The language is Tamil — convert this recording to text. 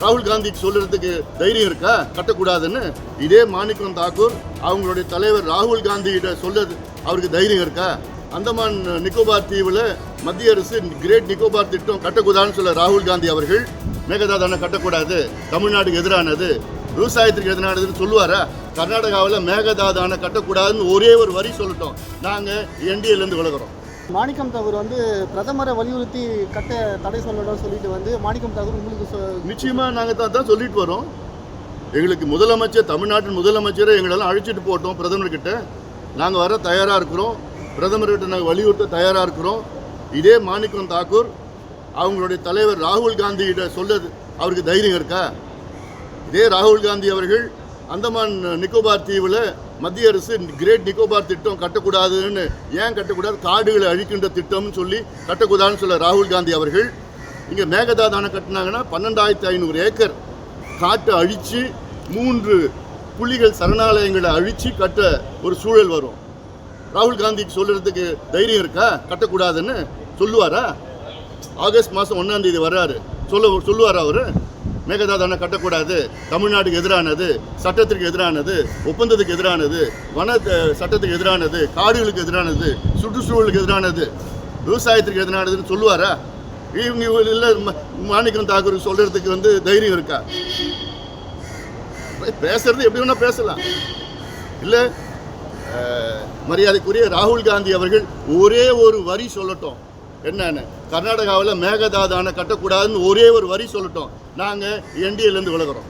ராகுல் காந்திக்கு சொல்றதுக்கு தைரியம் இருக்கா கட்டக்கூடாதுன்னு? இதே மாணிக்கம் தாக்கூர் அவங்களுடைய தலைவர் ராகுல் காந்திகிட்ட சொல்றது அவருக்கு தைரியம் இருக்கா? அந்தமான் நிக்கோபார் தீவில் மத்திய அரசு கிரேட் நிக்கோபார் திட்டம் கட்டக்கூடாதுன்னு சொல்ல ராகுல் காந்தி அவர்கள் மேகதாதான கட்டக்கூடாது, தமிழ்நாட்டுக்கு எதிரானது, விவசாயத்திற்கு எதிரானதுன்னு சொல்லுவாரா? கர்நாடகாவில் மேகதாதான கட்டக்கூடாதுன்னு ஒரே ஒரு வரி சொல்லட்டும், நாங்கள் என்டிஏலேருந்து விலகிறோம். மாணிக்கம் தாக்கூர் பிரதமரை வலியுறுத்தி கட்ட தடை சொல்லணும்னு சொல்லிட்டு மாணிக்கம் தாக்கூர் உங்களுக்கு நிச்சயமாக நாங்கள் தான் சொல்லிட்டு வரோம். எங்களுக்கு முதலமைச்சர், தமிழ்நாட்டின் முதலமைச்சரை எங்களெல்லாம் அழைச்சிட்டு போட்டோம் பிரதமர்கிட்ட. நாங்கள் வர தயாராக இருக்கிறோம், பிரதமர்கிட்ட நாங்கள் வலியுறுத்த தயாராக இருக்கிறோம். இதே மாணிக்கம் தாக்கூர் அவங்களுடைய தலைவர் ராகுல் காந்திகிட்ட சொல்றது அவருக்கு தைரியம் இருக்கா? இதே ராகுல் காந்தி அவர்கள் அந்தமான் நிக்கோபார் தீவில் மத்திய அரசு கிரேட் நிக்கோபார் திட்டம் கட்டக்கூடாதுன்னு, ஏன் கட்டக்கூடாது, காடுகளை அழிக்கின்ற திட்டம்னு சொல்லி கட்டக்கூடாதுன்னு சொல்ல ராகுல் காந்தி அவர்கள் இங்கே மேகதாதான கட்டினாங்கன்னா 12,500 ஏக்கர் காட்டை அழித்து 3 புலிகள் சரணாலயங்களை அழித்து கட்ட ஒரு சூழல் வரும். ராகுல் காந்திக்கு சொல்கிறதுக்கு தைரியம் இருக்கா கட்டக்கூடாதுன்னு? சொல்லுவாரா? ஆகஸ்ட் மாதம் 1ஆம் தேதி வர்றாரு, சொல்லுவாரா அவர் மேகதாதான கட்டக்கூடாது, தமிழ்நாட்டுக்கு எதிரானது, சட்டத்திற்கு எதிரானது, ஒப்பந்தத்துக்கு எதிரானது, வன சட்டத்துக்கு எதிரானது, காடுகளுக்கு எதிரானது, சுற்றுச்சூழலுக்கு எதிரானது, விவசாயத்திற்கு எதிரானதுன்னு சொல்லுவாரா? இவங்க இல்லை மாணிக்கம் தாக்கூர் சொல்கிறதுக்கு தைரியம் இருக்கா? பேசுறது எப்படி வேணால் பேசலாம். இல்லை மரியாதைக்குரிய ராகுல் காந்தி அவர்கள் ஒரே ஒரு வரி சொல்லட்டும், என்னன்னு, கர்நாடகாவில் மேகதாதான கட்டக்கூடாதுன்னு ஒரே ஒரு வரி சொல்லட்டும், நாங்கள் என்டிஏலேருந்து விலகிறோம்.